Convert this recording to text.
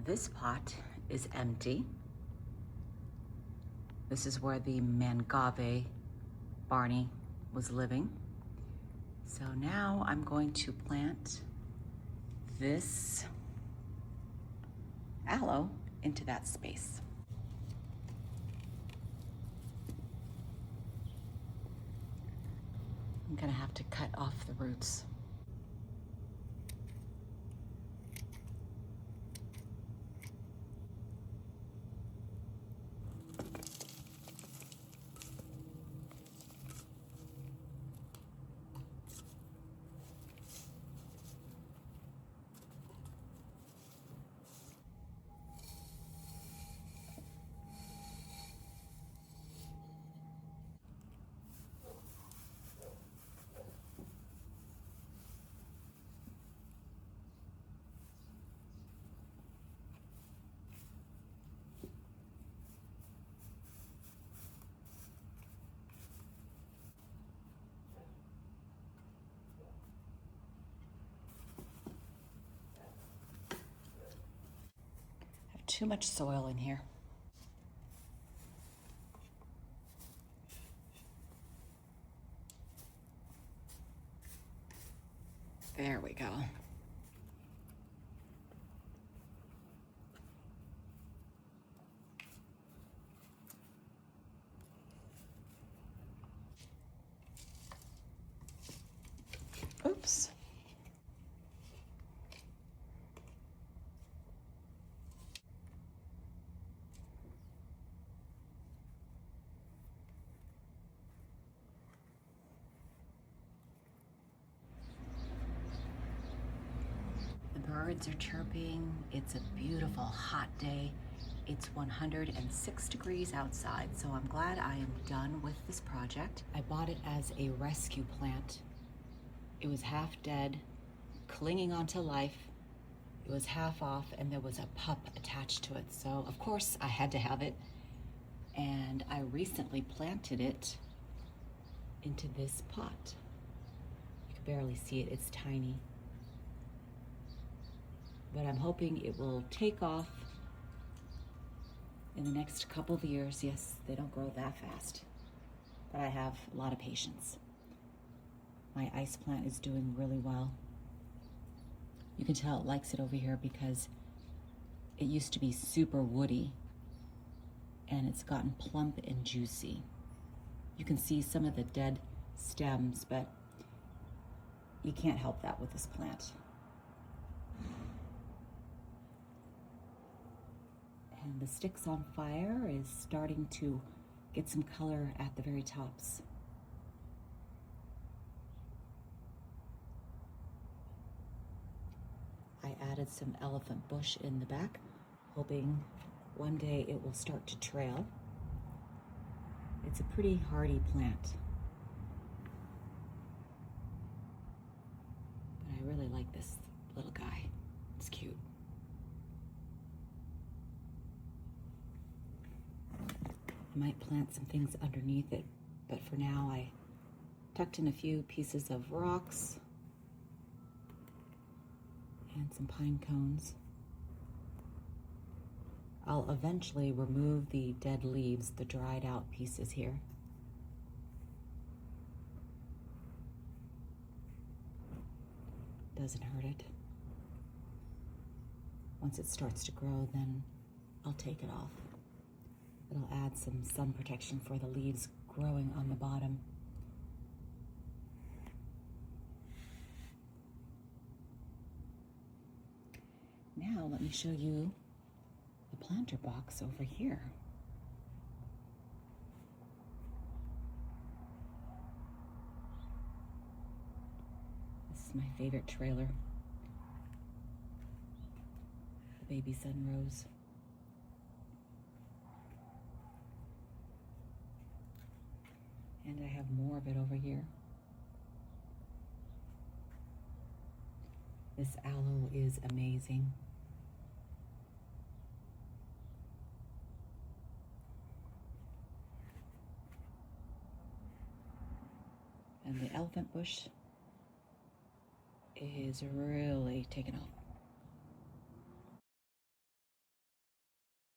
This pot is empty. This is where the Mangave Barney was living. So now I'm going to plant this aloe into that space. I'm gonna have to cut off the roots. Too much soil in here. There we go. Oops. Birds are chirping. It's a beautiful hot day. It's 106 degrees outside, so I'm glad I am done with this project. I bought it as a rescue plant. It was half dead, clinging onto life. It was half off, and there was a pup attached to it. So of course I had to have it. And I recently planted it into this pot. You can barely see it, it's tiny. But I'm hoping it will take off in the next couple of years. Yes, they don't grow that fast, but I have a lot of patience. My ice plant is doing really well. You can tell it likes it over here because it used to be super woody and it's gotten plump and juicy. You can see some of the dead stems, but you can't help that with this plant. And the sticks on fire is starting to get some color at the very tops. I added some elephant bush in the back, hoping one day it will start to trail. It's a pretty hardy plant. But I really like this little guy. It's cute. I might plant some things underneath it, but for now I tucked in a few pieces of rocks and some pine cones. I'll eventually remove the dead leaves, the dried out pieces here. Doesn't hurt it. Once it starts to grow, then I'll take it off. It'll add some sun protection for the leaves growing on the bottom. Now let me show you the planter box over here. This is my favorite trailer. The baby sun rose. And I have more of it over here. This aloe is amazing. And the elephant bush is really taken off.